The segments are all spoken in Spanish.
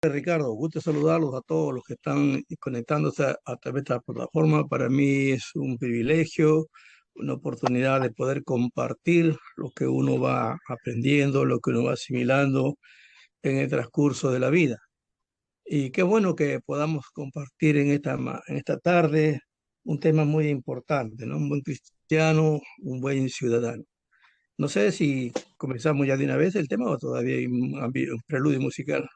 Ricardo, gusto saludarlos a todos los que están conectándose a través de la plataforma. Para mí es un privilegio, una oportunidad de poder compartir lo que uno va aprendiendo, lo que uno va asimilando en el transcurso de la vida. Y qué bueno que podamos compartir en esta tarde un tema muy importante, ¿no? Un buen cristiano, un buen ciudadano. No sé si comenzamos ya de una vez el tema o todavía hay un preludio musical.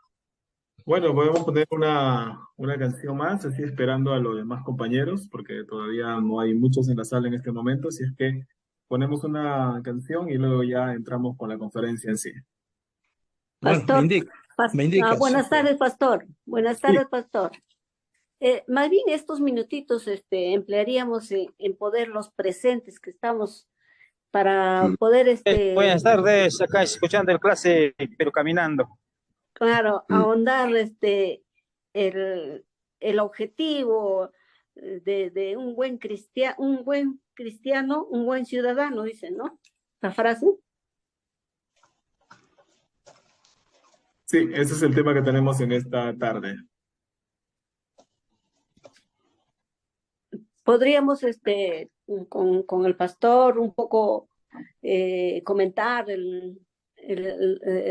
Bueno, podemos poner una canción más, así esperando a los demás compañeros, porque todavía no hay muchos en la sala en este momento, así es que ponemos una canción y luego ya entramos con la conferencia en sí. Bueno, Pastor, me indicas. buenas tardes, pastor. Buenas Sí, tardes, pastor. Más bien estos minutitos emplearíamos en poder los presentes que estamos para poder, Buenas tardes, acá escuchando el clase, pero caminando. claro, ahondar el, el objetivo de un buen cristiano, un buen ciudadano, dicen, ¿no? La frase. Sí, ese es el tema que tenemos en esta tarde. Podríamos, con el pastor un poco comentar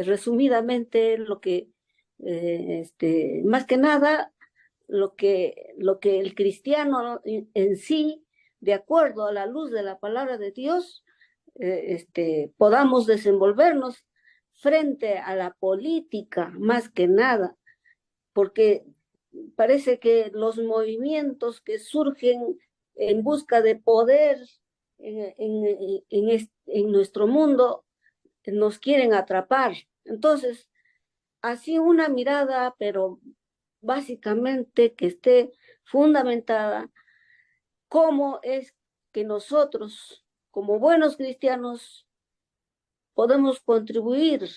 resumidamente lo que, más que nada, lo que el cristiano en sí, de acuerdo a la luz de la palabra de Dios, podamos desenvolvernos frente a la política, más que nada, porque parece que los movimientos que surgen en busca de poder en nuestro mundo nos quieren atrapar. Entonces, así una mirada, pero básicamente que esté fundamentada, cómo es que nosotros, como buenos cristianos, podemos contribuir,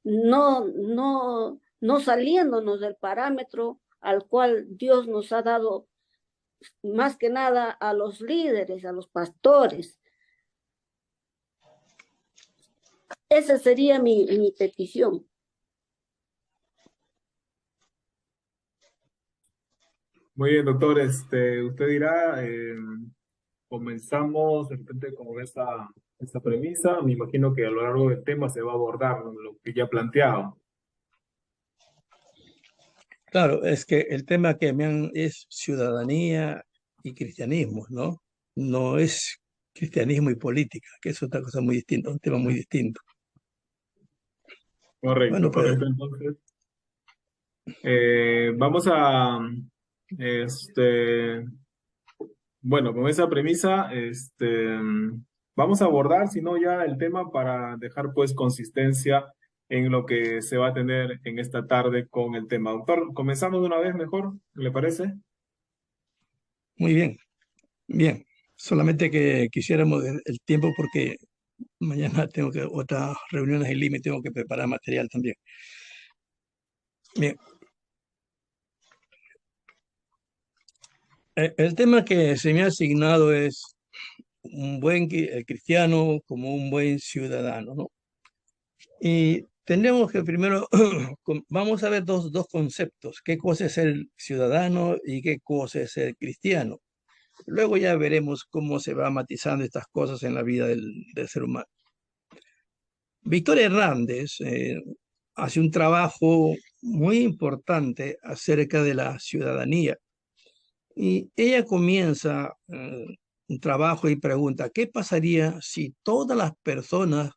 no saliéndonos del parámetro al cual Dios nos ha dado, más que nada a los líderes, a los pastores. Esa sería mi petición. Muy bien, doctor, usted dirá, comenzamos de repente con esa premisa. Me imagino que a lo largo del tema se va a abordar lo que ya planteaba. claro, es que el tema que es ciudadanía y cristianismo, ¿no? No es cristianismo y política, que es otra cosa muy distinta, un tema muy distinto. Correcto, Bueno, pues correcto. Entonces, vamos a, este, bueno, con esa premisa, vamos a abordar, si no ya el tema para dejar pues consistencia en lo que se va a tener en esta tarde con el tema. Doctor, comenzamos de una vez mejor, ¿le parece? muy bien, bien. Solamente que quisiéramos el tiempo porque mañana tengo que otras reuniones en Lima y tengo que preparar material también. Bien, el tema que se me ha asignado es el cristiano como un buen ciudadano, ¿no? Y tenemos que primero, vamos a ver dos conceptos, qué cosa es ser ciudadano y qué cosa es ser cristiano. Luego ya veremos cómo se va matizando estas cosas en la vida del ser humano. Victoria Hernández hace un trabajo muy importante acerca de la ciudadanía y ella comienza un trabajo y pregunta, ¿qué pasaría si todas las personas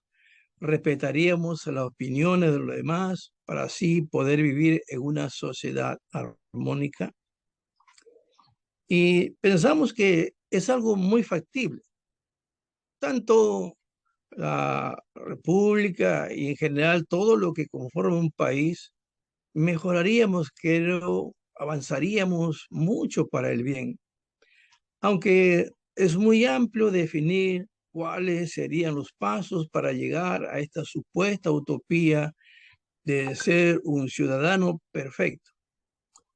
respetaríamos las opiniones de los demás para así poder vivir en una sociedad armónica? Y pensamos que es algo muy factible. Tanto la república y en general todo lo que conforma un país, mejoraríamos, creo, avanzaríamos mucho para el bien. Aunque es muy amplio definir cuáles serían los pasos para llegar a esta supuesta utopía de ser un ciudadano perfecto,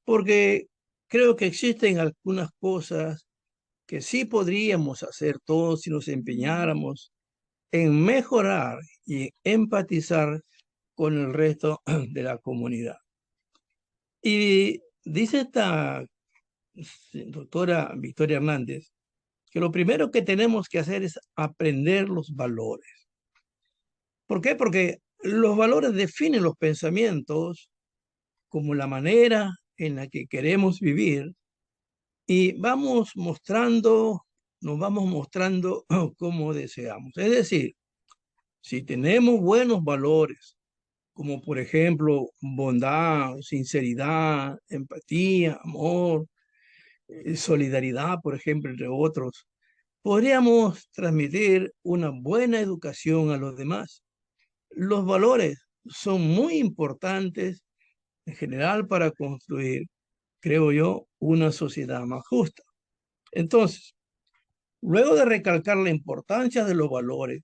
porque creo que existen algunas cosas que sí podríamos hacer todos si nos empeñáramos en mejorar y empatizar con el resto de la comunidad. Y dice esta doctora Victoria Hernández que lo primero que tenemos que hacer es aprender los valores. ¿Por qué? Porque los valores definen los pensamientos como la manera en la que queremos vivir y nos vamos mostrando como deseamos. Es decir, si tenemos buenos valores, como por ejemplo bondad, sinceridad, empatía, amor, solidaridad, por ejemplo, entre otros, podríamos transmitir una buena educación a los demás. Los valores son muy importantes en general para construir, creo yo, una sociedad más justa. Entonces, luego de recalcar la importancia de los valores,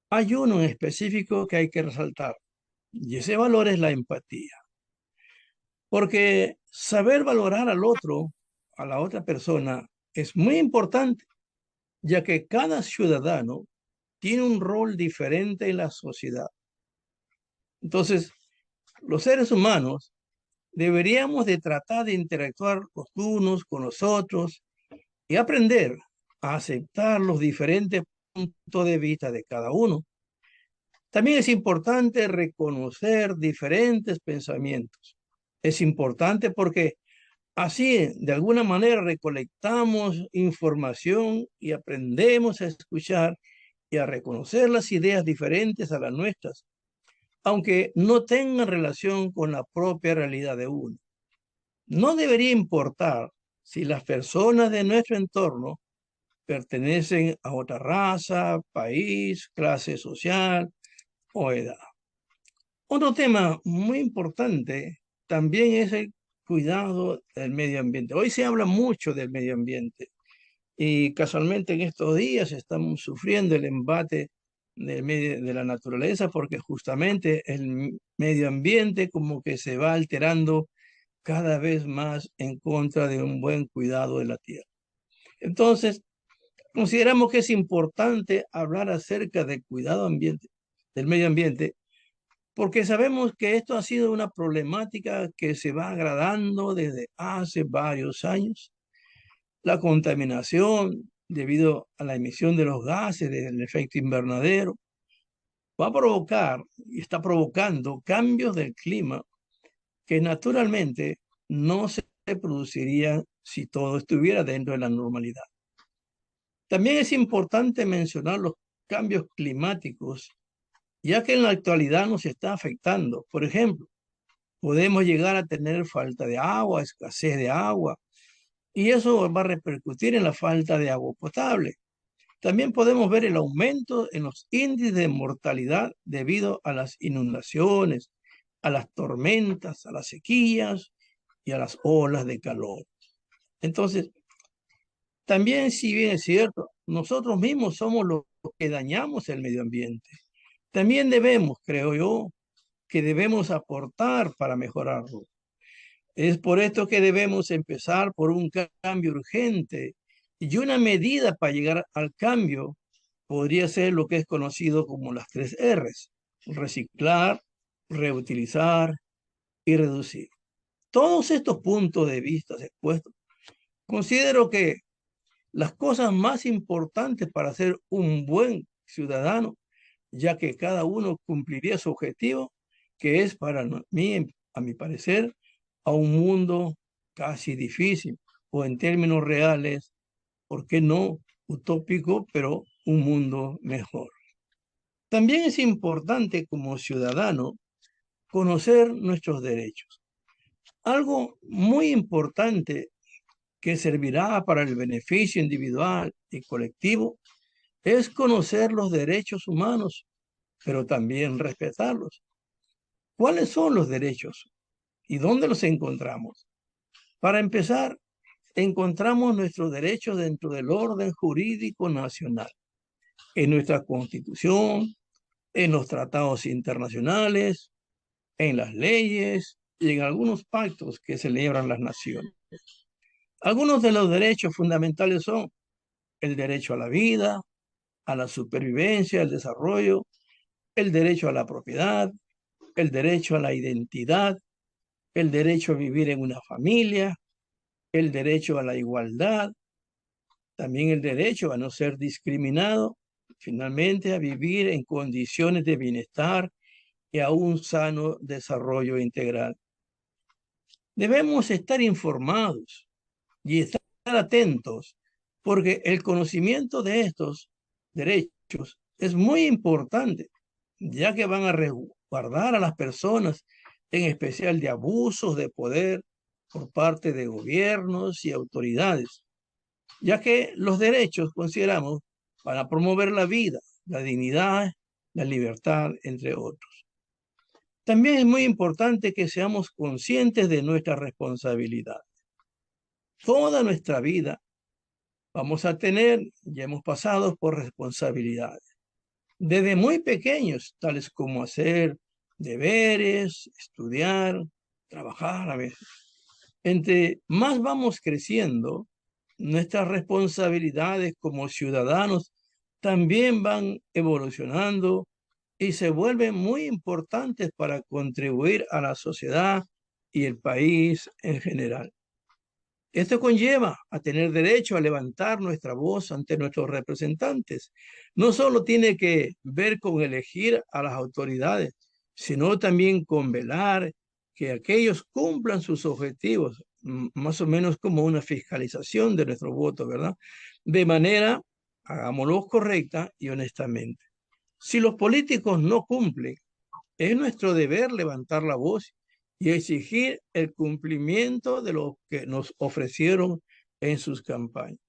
hay uno en específico que hay que resaltar, y ese valor es la empatía. Porque saber valorar al otro, a la otra persona, es muy importante, ya que cada ciudadano tiene un rol diferente en la sociedad. Entonces, los seres humanos deberíamos de tratar de interactuar los unos con los otros y aprender a aceptar los diferentes puntos de vista de cada uno. También es importante reconocer diferentes pensamientos. Es importante porque así, de alguna manera, recolectamos información y aprendemos a escuchar y a reconocer las ideas diferentes a las nuestras, aunque no tengan relación con la propia realidad de uno. No debería importar si las personas de nuestro entorno pertenecen a otra raza, país, clase social o edad. Otro tema muy importante también es el cuidado del medio ambiente. Hoy se habla mucho del medio ambiente y casualmente en estos días estamos sufriendo el embate de la naturaleza porque justamente el medio ambiente como que se va alterando cada vez más en contra de un buen cuidado de la tierra. Entonces, consideramos que es importante hablar acerca del cuidado ambiente, del medio ambiente, porque sabemos que esto ha sido una problemática que se va agravando desde hace varios años. La contaminación debido a la emisión de los gases del efecto invernadero va a provocar y está provocando cambios del clima que naturalmente no se producirían si todo estuviera dentro de la normalidad. También es importante mencionar los cambios climáticos, ya que en la actualidad nos está afectando. Por ejemplo, podemos llegar a tener falta de agua, escasez de agua, y eso va a repercutir en la falta de agua potable. También podemos ver el aumento en los índices de mortalidad debido a las inundaciones, a las tormentas, a las sequías y a las olas de calor. Entonces, también si bien es cierto, nosotros mismos somos los que dañamos el medio ambiente. También debemos, creo yo, que debemos aportar para mejorarlo. Es por esto que debemos empezar por un cambio urgente y una medida para llegar al cambio podría ser lo que es conocido como las 3 Rs: reciclar, reutilizar y reducir. Todos estos puntos de vista expuestos, considero que las cosas más importantes para ser un buen ciudadano, ya que cada uno cumpliría su objetivo, que es para mí, a mi parecer, a un mundo casi difícil, o en términos reales, ¿por qué no utópico, pero un mundo mejor? También es importante como ciudadano conocer nuestros derechos. Algo muy importante que servirá para el beneficio individual y colectivo es conocer los derechos humanos, pero también respetarlos. ¿Cuáles son los derechos y dónde los encontramos? Para empezar, encontramos nuestros derechos dentro del orden jurídico nacional, en nuestra Constitución, en los tratados internacionales, en las leyes y en algunos pactos que celebran las naciones. Algunos de los derechos fundamentales son el derecho a la vida, a la supervivencia, al desarrollo, el derecho a la propiedad, el derecho a la identidad, el derecho a vivir en una familia, el derecho a la igualdad, también el derecho a no ser discriminado, finalmente a vivir en condiciones de bienestar y a un sano desarrollo integral. Debemos estar informados y estar atentos, porque el conocimiento de estos derechos es muy importante, ya que van a resguardar a las personas, en especial de abusos de poder por parte de gobiernos y autoridades, ya que los derechos, consideramos, van a promover la vida, la dignidad, la libertad, entre otros. También es muy importante que seamos conscientes de nuestra responsabilidad. Toda nuestra vida vamos a tener, ya hemos pasado por responsabilidades, desde muy pequeños, tales como hacer deberes, estudiar, trabajar a veces. Entre más vamos creciendo, nuestras responsabilidades como ciudadanos también van evolucionando y se vuelven muy importantes para contribuir a la sociedad y el país en general. Esto conlleva a tener derecho a levantar nuestra voz ante nuestros representantes. No solo tiene que ver con elegir a las autoridades, sino también con velar que aquellos cumplan sus objetivos, más o menos como una fiscalización de nuestro voto, ¿verdad? De manera, hagámoslo correcta y honestamente. Si los políticos no cumplen, es nuestro deber levantar la voz y exigir el cumplimiento de lo que nos ofrecieron en sus campañas.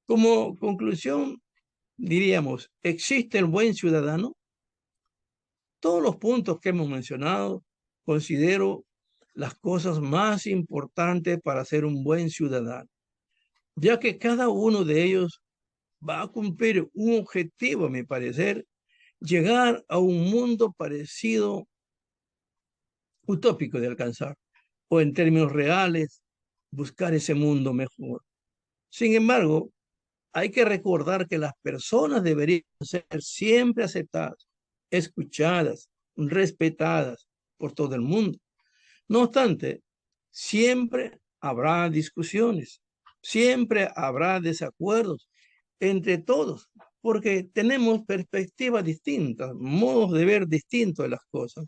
Como conclusión, diríamos, ¿existe el buen ciudadano? Todos los puntos que hemos mencionado considero las cosas más importantes para ser un buen ciudadano, ya que cada uno de ellos va a cumplir un objetivo, a mi parecer, llegar a un mundo parecido, utópico de alcanzar, o en términos reales, buscar ese mundo mejor. Sin embargo, hay que recordar que las personas deberían ser siempre aceptadas, escuchadas, respetadas por todo el mundo. No obstante, siempre habrá discusiones, siempre habrá desacuerdos entre todos, porque tenemos perspectivas distintas, modos de ver distintos de las cosas.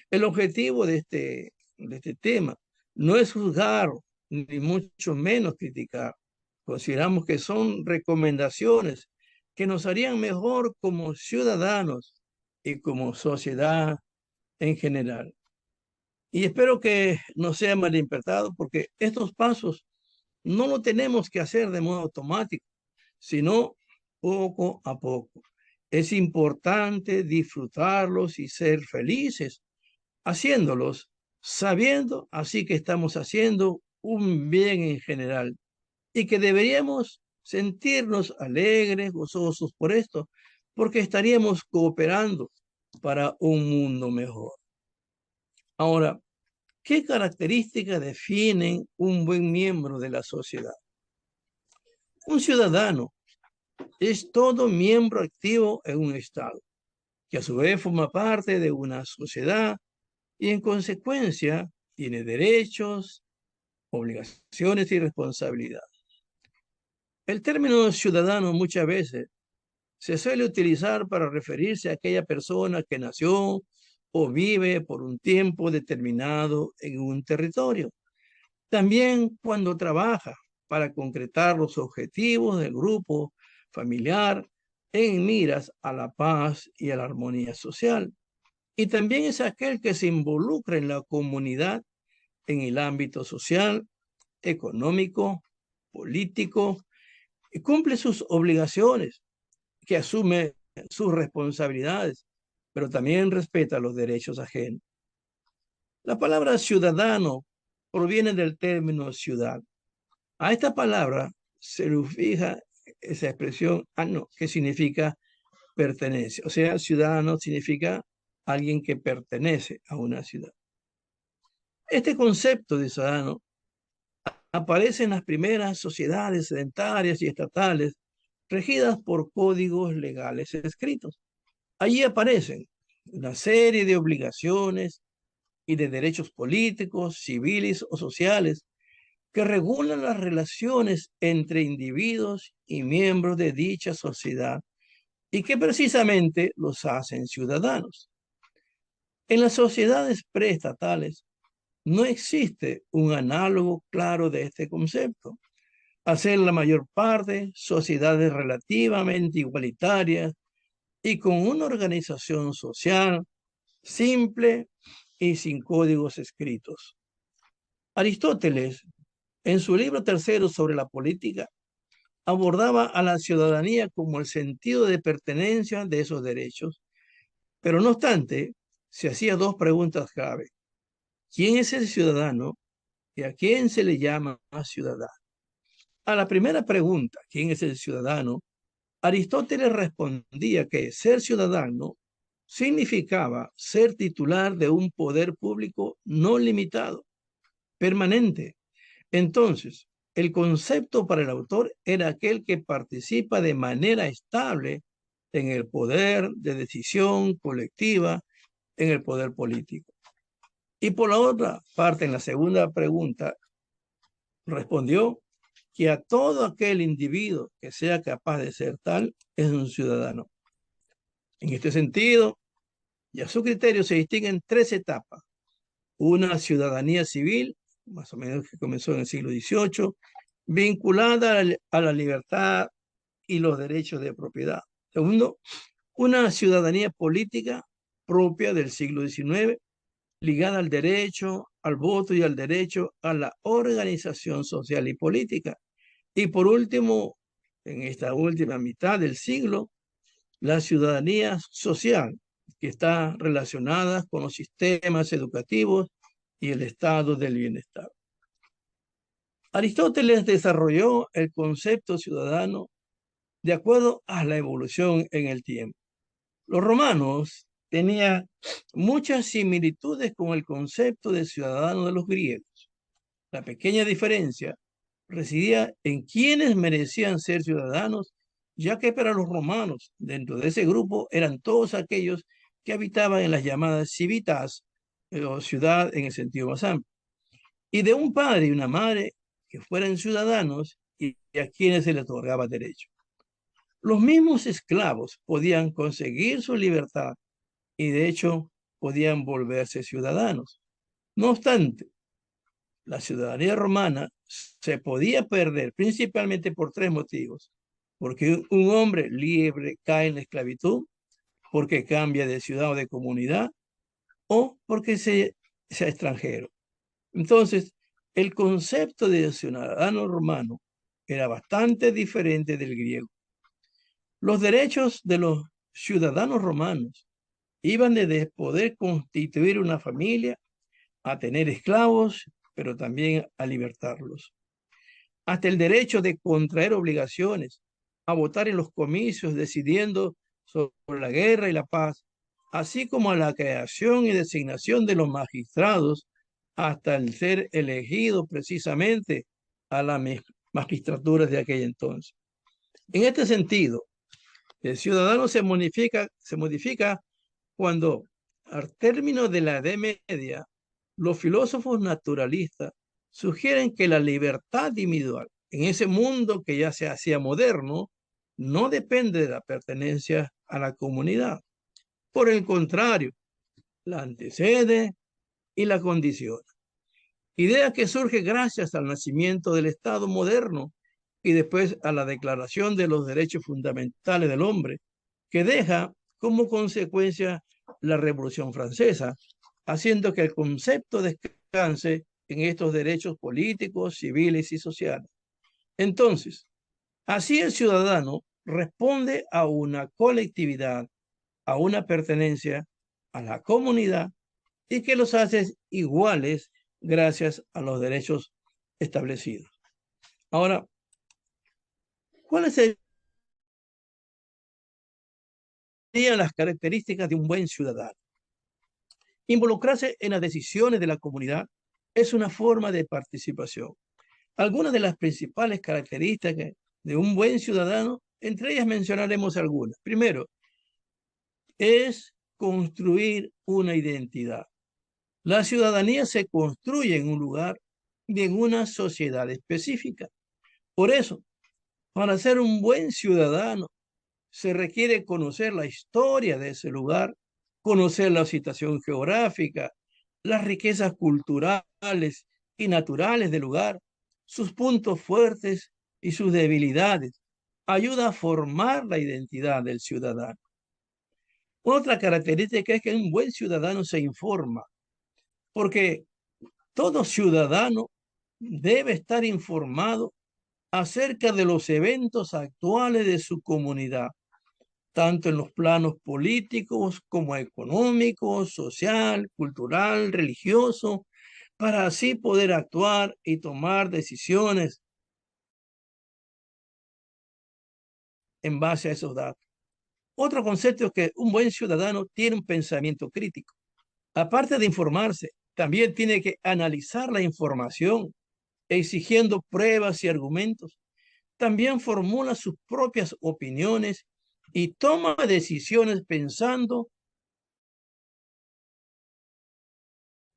El objetivo de este tema no es juzgar, ni mucho menos criticar. Consideramos que son recomendaciones que nos harían mejor como ciudadanos y como sociedad en general. Y espero que no sea malinterpretado, porque estos pasos no lo tenemos que hacer de modo automático, sino poco a poco. Es importante disfrutarlos y ser felices haciéndolos, sabiendo así que estamos haciendo un bien en general y que deberíamos sentirnos alegres, gozosos por esto, porque estaríamos cooperando para un mundo mejor. Ahora, ¿qué características definen un buen miembro de la sociedad? Un ciudadano es todo miembro activo en un Estado, que a su vez forma parte de una sociedad y en consecuencia tiene derechos, obligaciones y responsabilidades. El término ciudadano muchas veces se suele utilizar para referirse a aquella persona que nació o vive por un tiempo determinado en un territorio. También cuando trabaja para concretar los objetivos del grupo familiar en miras a la paz y a la armonía social. Y también es aquel que se involucra en la comunidad en el ámbito social, económico, político, y cumple sus obligaciones, que asume sus responsabilidades, pero también respeta los derechos ajenos. La palabra ciudadano proviene del término ciudad. A esta palabra se le fija esa expresión ano, que significa pertenencia. O sea, ciudadano significa alguien que pertenece a una ciudad. Este concepto de ciudadano aparece en las primeras sociedades sedentarias y estatales regidas por códigos legales escritos. Allí aparecen una serie de obligaciones y de derechos políticos, civiles o sociales que regulan las relaciones entre individuos y miembros de dicha sociedad y que precisamente los hacen ciudadanos. En las sociedades preestatales no existe un análogo claro de este concepto. Al ser la mayor parte sociedades relativamente igualitarias y con una organización social simple y sin códigos escritos. Aristóteles, en su libro tercero sobre la política, abordaba a la ciudadanía como el sentido de pertenencia de esos derechos, pero no obstante, se hacía dos preguntas clave. ¿Quién es el ciudadano y a quién se le llama ciudadano? A la primera pregunta, ¿quién es el ciudadano?, Aristóteles respondía que ser ciudadano significaba ser titular de un poder público no limitado, permanente. Entonces, el concepto para el autor era aquel que participa de manera estable en el poder de decisión colectiva, en el poder político. Y por la otra parte, en la segunda pregunta, respondió que a todo aquel individuo que sea capaz de ser tal es un ciudadano. En este sentido, y a su criterio se distinguen tres etapas. Una ciudadanía civil, más o menos que comenzó en el siglo XVIII, vinculada a la libertad y los derechos de propiedad. Segundo, una ciudadanía política propia del siglo XIX, ligada al derecho, al voto y al derecho a la organización social y política. Y por último, en esta última mitad del siglo, la ciudadanía social, que está relacionada con los sistemas educativos y el estado del bienestar. Aristóteles desarrolló el concepto ciudadano de acuerdo a la evolución en el tiempo. Los romanos tenían muchas similitudes con el concepto de ciudadano de los griegos. La pequeña diferencia residía en quienes merecían ser ciudadanos, ya que para los romanos, dentro de ese grupo, eran todos aquellos que habitaban en las llamadas civitas, o ciudad en el sentido más amplio, y de un padre y una madre que fueran ciudadanos y a quienes se les otorgaba derecho. Los mismos esclavos podían conseguir su libertad y de hecho podían volverse ciudadanos. No obstante, la ciudadanía romana se podía perder principalmente por tres motivos. Porque un hombre libre cae en la esclavitud, porque cambia de ciudad o de comunidad, o porque sea extranjero. Entonces, el concepto de ciudadano romano era bastante diferente del griego. Los derechos de los ciudadanos romanos iban desde poder constituir una familia, a tener esclavos, pero también a libertarlos, hasta el derecho de contraer obligaciones, a votar en los comicios decidiendo sobre la guerra y la paz, así como a la creación y designación de los magistrados, hasta el ser elegido precisamente a las magistraturas de aquel entonces. En este sentido, el ciudadano se modifica cuando, al término de la Edad Media, los filósofos naturalistas sugieren que la libertad individual en ese mundo que ya se hacía moderno no depende de la pertenencia a la comunidad. Por el contrario, la antecede y la condiciona. Idea que surge gracias al nacimiento del Estado moderno y después a la Declaración de los Derechos Fundamentales del Hombre, que deja como consecuencia la Revolución Francesa, haciendo que el concepto descanse en estos derechos políticos, civiles y sociales. Entonces, así el ciudadano responde a una colectividad, a una pertenencia a la comunidad y que los hace iguales gracias a los derechos establecidos. Ahora, ¿cuáles serían las características de un buen ciudadano? Involucrarse en las decisiones de la comunidad es una forma de participación. Algunas de las principales características de un buen ciudadano, entre ellas mencionaremos algunas. Primero, es construir una identidad. La ciudadanía se construye en un lugar y en una sociedad específica. Por eso, para ser un buen ciudadano, se requiere conocer la historia de ese lugar, conocer la situación geográfica, las riquezas culturales y naturales del lugar, sus puntos fuertes y sus debilidades. Ayuda a formar la identidad del ciudadano. Otra característica es que un buen ciudadano se informa, porque todo ciudadano debe estar informado acerca de los eventos actuales de su comunidad, tanto en los planos políticos como económicos, social, cultural, religioso, para así poder actuar y tomar decisiones en base a esos datos. Otro concepto es que un buen ciudadano tiene un pensamiento crítico. Aparte de informarse, también tiene que analizar la información, exigiendo pruebas y argumentos. También formula sus propias opiniones y toma decisiones pensando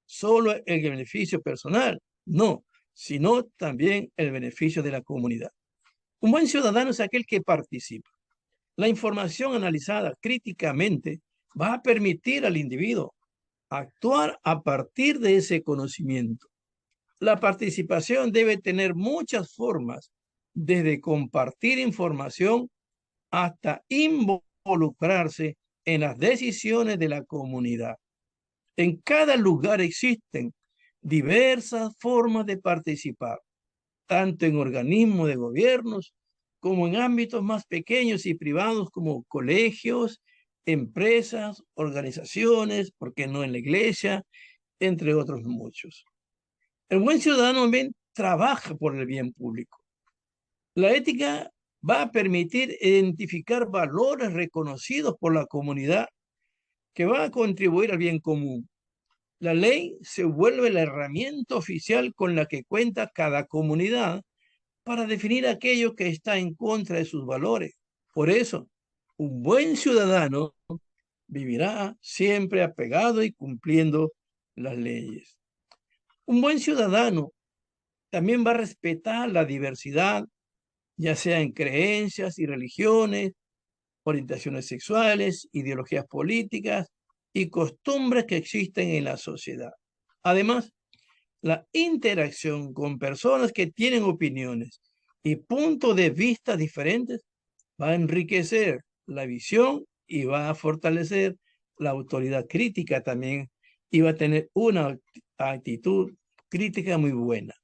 solo en el beneficio personal, no, sino también el beneficio de la comunidad. Un buen ciudadano es aquel que participa. La información analizada críticamente va a permitir al individuo actuar a partir de ese conocimiento. La participación debe tener muchas formas, desde compartir información hasta involucrarse en las decisiones de la comunidad. En cada lugar existen diversas formas de participar, tanto en organismos de gobiernos como en ámbitos más pequeños y privados como colegios, empresas, organizaciones, ¿por qué no en la iglesia?, entre otros muchos. El buen ciudadano también trabaja por el bien público. La ética va a permitir identificar valores reconocidos por la comunidad que van a contribuir al bien común. La ley se vuelve la herramienta oficial con la que cuenta cada comunidad para definir aquello que está en contra de sus valores. Por eso, un buen ciudadano vivirá siempre apegado y cumpliendo las leyes. Un buen ciudadano también va a respetar la diversidad, ya sea en creencias y religiones, orientaciones sexuales, ideologías políticas y costumbres que existen en la sociedad. Además, la interacción con personas que tienen opiniones y puntos de vista diferentes va a enriquecer la visión y va a fortalecer la autoridad crítica también y va a tener una actitud crítica muy buena.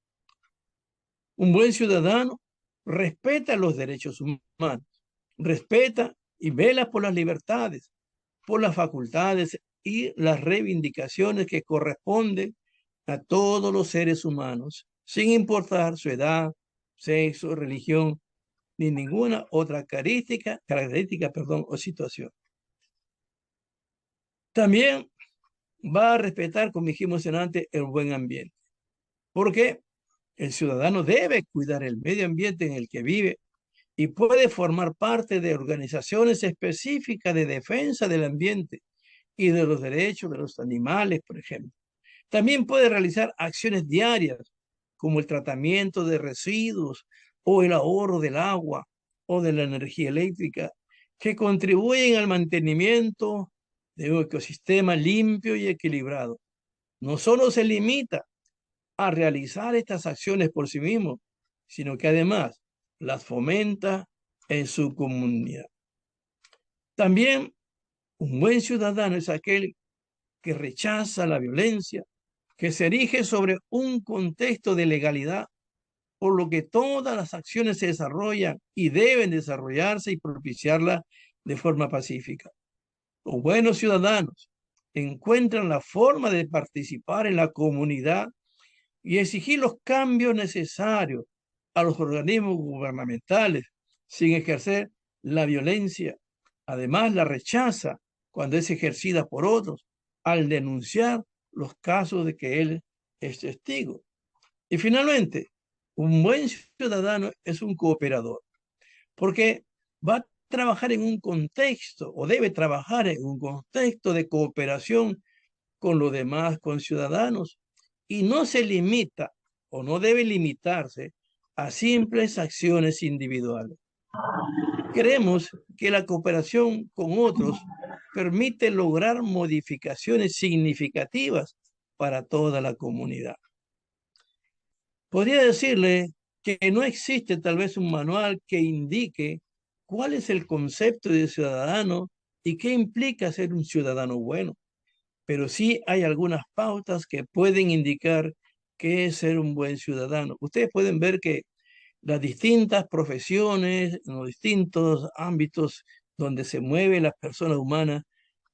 Un buen ciudadano respeta los derechos humanos, respeta y vela por las libertades, por las facultades y las reivindicaciones que corresponden a todos los seres humanos, sin importar su edad, sexo, religión, ni ninguna otra característica, o situación. También va a respetar, como dijimos antes, el buen ambiente, porque el ciudadano debe cuidar el medio ambiente en el que vive y puede formar parte de organizaciones específicas de defensa del ambiente y de los derechos de los animales, por ejemplo. También puede realizar acciones diarias, como el tratamiento de residuos o el ahorro del agua o de la energía eléctrica, que contribuyen al mantenimiento de un ecosistema limpio y equilibrado. No solo se limita a realizar estas acciones por sí mismo, sino que además las fomenta en su comunidad. También un buen ciudadano es aquel que rechaza la violencia, que se erige sobre un contexto de legalidad, por lo que todas las acciones se desarrollan y deben desarrollarse y propiciarlas de forma pacífica. Los buenos ciudadanos encuentran la forma de participar en la comunidad y exigir los cambios necesarios a los organismos gubernamentales sin ejercer la violencia. Además, la rechaza cuando es ejercida por otros al denunciar los casos de que él es testigo. Y finalmente, un buen ciudadano es un cooperador, porque va a trabajar en un contexto o debe trabajar en un contexto de cooperación con los demás conciudadanos y no se limita o no debe limitarse a simples acciones individuales. Creemos que la cooperación con otros permite lograr modificaciones significativas para toda la comunidad. Podría decirle que no existe tal vez un manual que indique cuál es el concepto de ciudadano y qué implica ser un ciudadano bueno, pero sí hay algunas pautas que pueden indicar qué es ser un buen ciudadano. Ustedes pueden ver que las distintas profesiones, en los distintos ámbitos donde se mueven las personas humanas,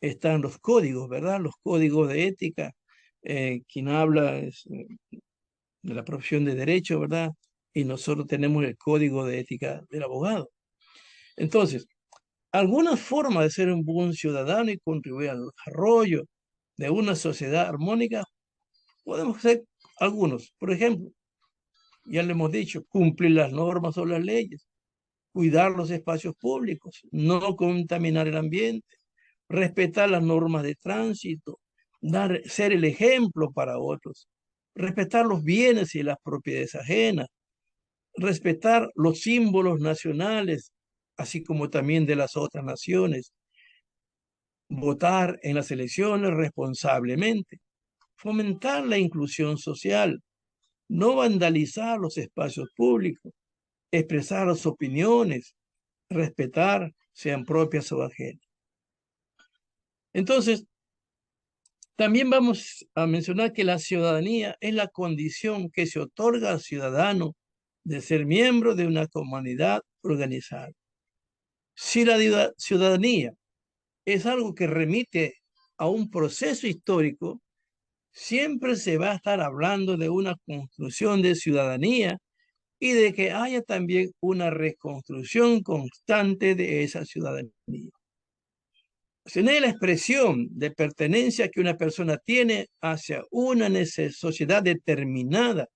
están los códigos, ¿verdad? Los códigos de ética. Quien habla es de la profesión de derecho, ¿verdad? Y nosotros tenemos el código de ética del abogado. Entonces, algunas formas de ser un buen ciudadano y contribuir al desarrollo de una sociedad armónica, podemos hacer algunos. Por ejemplo, ya le hemos dicho, cumplir las normas o las leyes, cuidar los espacios públicos, no contaminar el ambiente, respetar las normas de tránsito, ser el ejemplo para otros, respetar los bienes y las propiedades ajenas, respetar los símbolos nacionales, así como también de las otras naciones, votar en las elecciones responsablemente, fomentar la inclusión social, no vandalizar los espacios públicos, expresar las opiniones, respetar, sean propias o ajenas. Entonces, también vamos a mencionar que la ciudadanía es la condición que se otorga al ciudadano de ser miembro de una comunidad organizada. Si la ciudadanía es algo que remite a un proceso histórico, siempre se va a estar hablando de una construcción de ciudadanía y de que haya también una reconstrucción constante de esa ciudadanía. Tener la expresión de pertenencia que una persona tiene hacia una sociedad determinada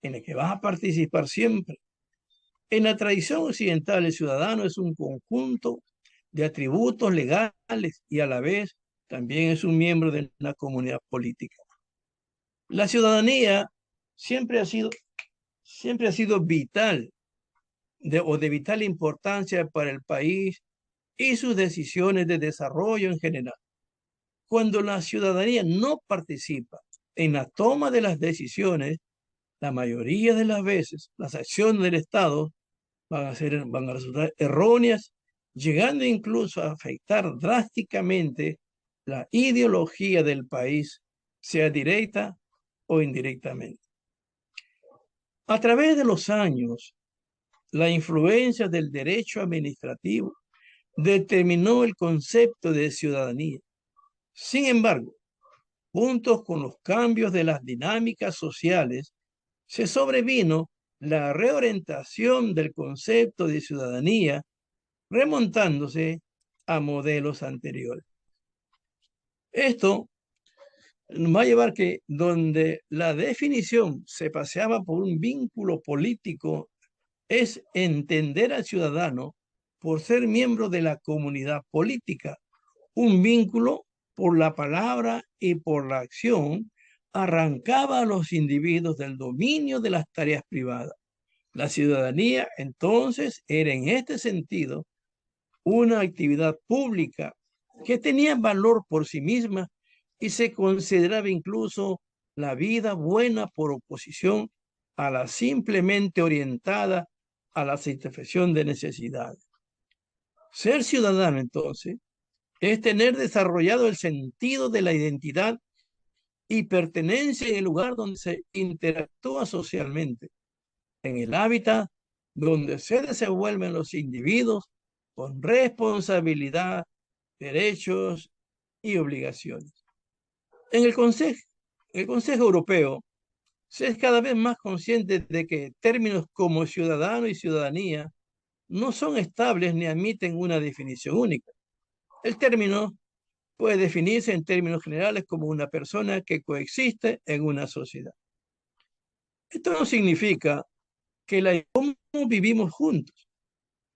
en la que va a participar siempre. En la tradición occidental, el ciudadano es un conjunto de atributos legales y a la vez también es un miembro de una comunidad política. La ciudadanía siempre ha sido vital o de vital importancia para el país y sus decisiones de desarrollo en general. Cuando la ciudadanía no participa en la toma de las decisiones, la mayoría de las veces las acciones del Estado van a resultar erróneas, llegando incluso a afectar drásticamente la ideología del país, sea directa o indirectamente. A través de los años, la influencia del derecho administrativo determinó el concepto de ciudadanía. Sin embargo, juntos con los cambios de las dinámicas sociales, se sobrevino la reorientación del concepto de ciudadanía, remontándose a modelos anteriores. Esto nos va a llevar que donde la definición se paseaba por un vínculo político es entender al ciudadano por ser miembro de la comunidad política, un vínculo por la palabra y por la acción arrancaba a los individuos del dominio de las tareas privadas. La ciudadanía entonces era en este sentido una actividad pública que tenía valor por sí misma y se consideraba incluso la vida buena por oposición a la simplemente orientada a la satisfacción de necesidades. Ser ciudadano entonces es tener desarrollado el sentido de la identidad y pertenencia en el lugar donde se interactúa socialmente, en el hábitat donde se desenvuelven los individuos con responsabilidad, derechos y obligaciones. En el Consejo Europeo se es cada vez más consciente de que términos como ciudadano y ciudadanía no son estables ni admiten una definición única. El término puede definirse en términos generales como una persona que coexiste en una sociedad. Esto no significa que cómo vivimos juntos.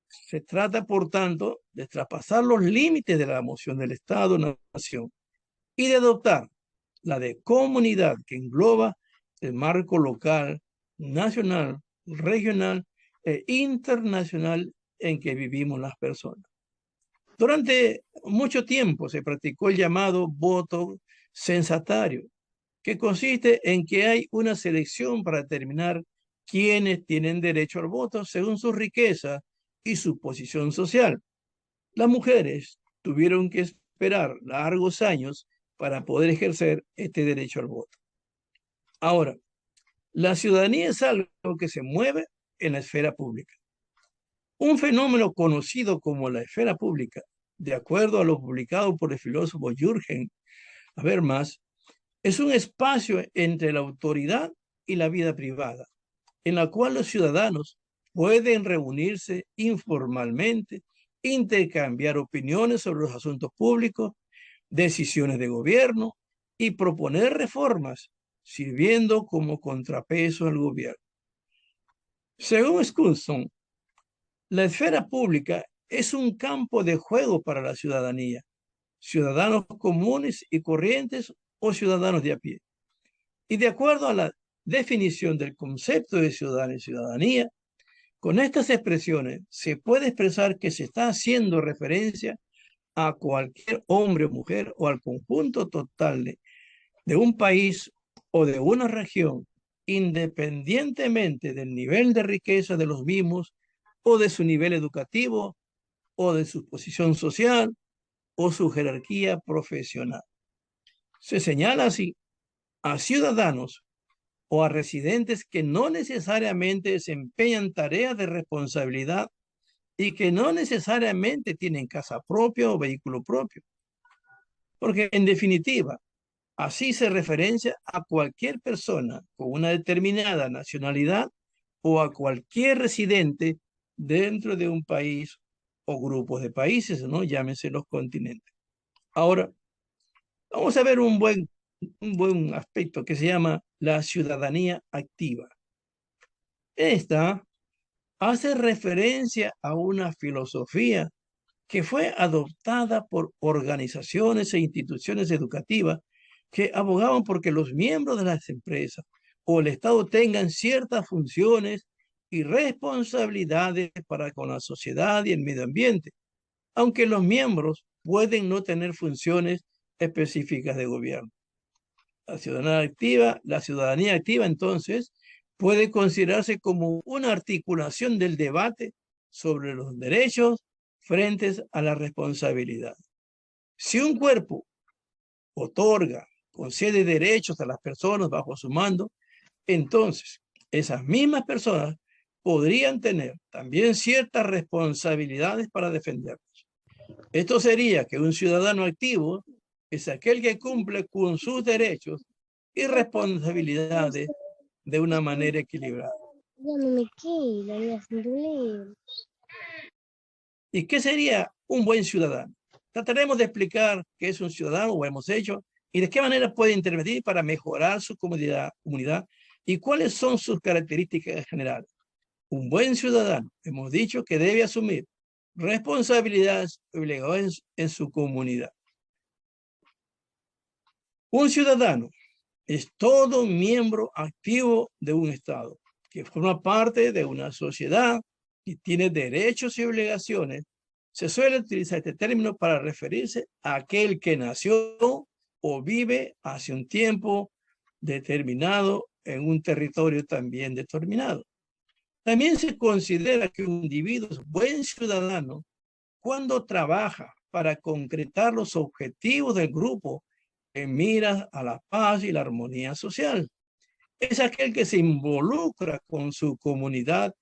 Se trata, por tanto, de traspasar los límites de la emoción del Estado-nación y de adoptar la de comunidad, que engloba el marco local, nacional, regional e internacional en que vivimos las personas. Durante mucho tiempo se practicó el llamado voto censatario, que consiste en que hay una selección para determinar quiénes tienen derecho al voto según su riqueza y su posición social. Las mujeres tuvieron que esperar largos años para poder ejercer este derecho al voto. Ahora, la ciudadanía es algo que se mueve en la esfera pública. Un fenómeno conocido como la esfera pública, de acuerdo a lo publicado por el filósofo Jürgen Habermas, es un espacio entre la autoridad y la vida privada, en la cual los ciudadanos pueden reunirse informalmente, intercambiar opiniones sobre los asuntos públicos, decisiones de gobierno y proponer reformas, sirviendo como contrapeso al gobierno. Según Skousen, la esfera pública es un campo de juego para la ciudadanía, ciudadanos comunes y corrientes o ciudadanos de a pie. Y de acuerdo a la definición del concepto de ciudadano y ciudadanía, con estas expresiones se puede expresar que se está haciendo referencia a cualquier hombre o mujer o al conjunto total de un país o de una región, independientemente del nivel de riqueza de los mismos o de su nivel educativo o de su posición social o su jerarquía profesional. Se señala así a ciudadanos o a residentes que no necesariamente desempeñan tareas de responsabilidad y que no necesariamente tienen casa propia o vehículo propio. Porque en definitiva, así se referencia a cualquier persona con una determinada nacionalidad o a cualquier residente dentro de un país o grupos de países, ¿no? Llámese los continentes. Ahora, vamos a ver un buen aspecto que se llama la ciudadanía activa. Esta hace referencia a una filosofía que fue adoptada por organizaciones e instituciones educativas que abogaban porque los miembros de las empresas o el Estado tengan ciertas funciones y responsabilidades para con la sociedad y el medio ambiente, aunque los miembros pueden no tener funciones específicas de gobierno. La ciudadanía activa, entonces, puede considerarse como una articulación del debate sobre los derechos frente a la responsabilidad. Si un cuerpo otorga, concede derechos a las personas bajo su mando, entonces esas mismas personas podrían tener también ciertas responsabilidades para defenderlos. Esto sería que un ciudadano activo es aquel que cumple con sus derechos y responsabilidades de una manera equilibrada. ¿Y qué sería un buen ciudadano? Trataremos de explicar qué es un ciudadano, o hemos hecho, y de qué manera puede intervenir para mejorar su comunidad y cuáles son sus características generales. Un buen ciudadano, hemos dicho que debe asumir responsabilidades y obligaciones en su comunidad. Un ciudadano es todo miembro activo de un Estado, que forma parte de una sociedad y tiene derechos y obligaciones. Se suele utilizar este término para referirse a aquel que nació o vive hace un tiempo determinado en un territorio también determinado. También se considera que un individuo es buen ciudadano cuando trabaja para concretar los objetivos del grupo en miras a la paz y la armonía social. Es aquel que se involucra con su comunidad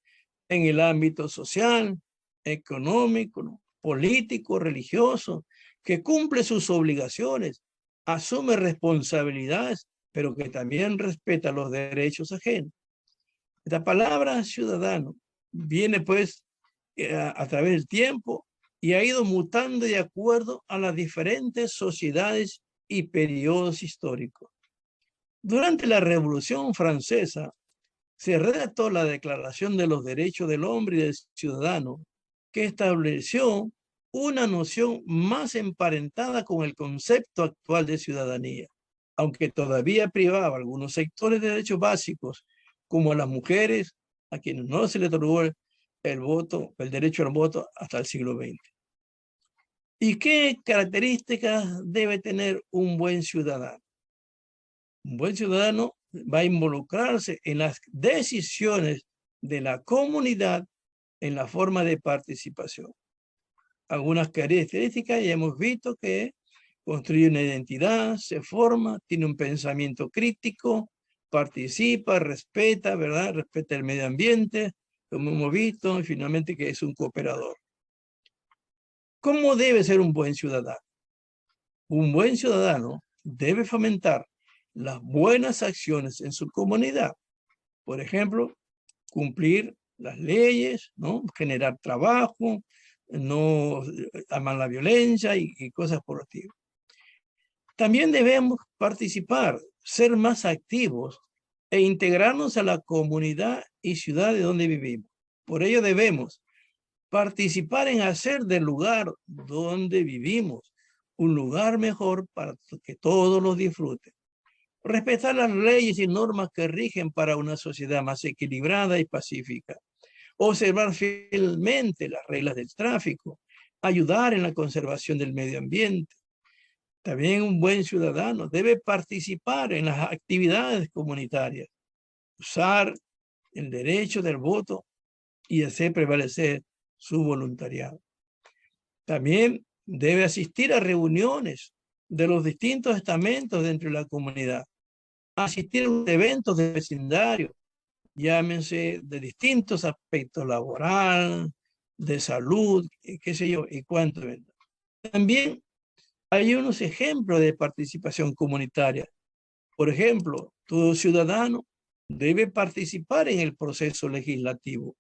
en el ámbito social, económico, político, religioso, que cumple sus obligaciones, asume responsabilidades, pero que también respeta los derechos ajenos. Esta palabra ciudadano viene pues a través del tiempo y ha ido mutando de acuerdo a las diferentes sociedades y periodos históricos. Durante la Revolución Francesa se redactó la Declaración de los Derechos del Hombre y del Ciudadano, que estableció una noción más emparentada con el concepto actual de ciudadanía. aunque todavía privaba a algunos sectores de derechos básicos, como a las mujeres, a quienes no se les otorgó el derecho al voto hasta el siglo XX. ¿Y qué características debe tener un buen ciudadano? Un buen ciudadano va a involucrarse en las decisiones de la comunidad en la forma de participación. Algunas características ya hemos visto que construye una identidad, se forma, tiene un pensamiento crítico, participa, respeta, ¿verdad? Respeta el medio ambiente, como hemos visto, y finalmente que es un cooperador. ¿Cómo debe ser un buen ciudadano? Un buen ciudadano debe fomentar las buenas acciones en su comunidad. Por ejemplo, cumplir las leyes, ¿no? Generar trabajo, no amar la violencia y cosas por el estilo. También debemos participar, ser más activos e integrarnos a la comunidad y ciudad de donde vivimos. Por ello debemos participar en hacer del lugar donde vivimos un lugar mejor para que todos lo disfruten. Respetar las leyes y normas que rigen para una sociedad más equilibrada y pacífica. Observar fielmente las reglas del tráfico. Ayudar en la conservación del medio ambiente. También un buen ciudadano debe participar en las actividades comunitarias. Usar el derecho del voto y hacer prevalecer su voluntariado. También debe asistir a reuniones de los distintos estamentos dentro de la comunidad. Asistir a los eventos de vecindario, llámense de distintos aspectos, laboral, de salud, qué sé yo, y cuánto. También hay unos ejemplos de participación comunitaria. Por ejemplo, todo ciudadano debe participar en el proceso legislativo.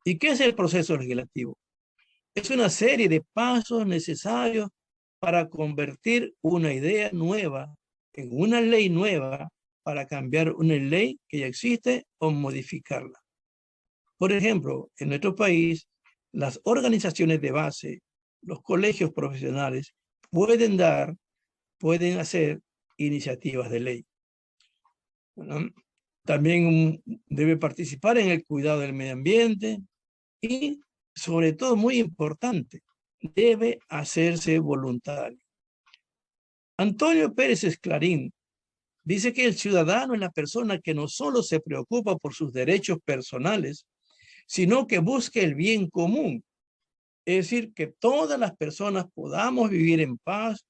¿Y qué es el proceso legislativo? Es una serie de pasos necesarios para convertir una idea nueva en una ley nueva, para cambiar una ley que ya existe o modificarla. Por ejemplo, en nuestro país, las organizaciones de base, los colegios profesionales, pueden hacer iniciativas de ley. Bueno, también debe participar en el cuidado del medio ambiente y, sobre todo, muy importante, debe hacerse voluntario. Antonio Pérez Esclarín dice que el ciudadano es la persona que no solo se preocupa por sus derechos personales, sino que busca el bien común. Es decir, que todas las personas podamos vivir en paz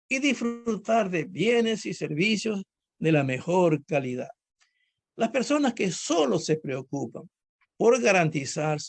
y disfrutar de bienes y servicios de la mejor calidad. Las personas que solo se preocupan por garantizar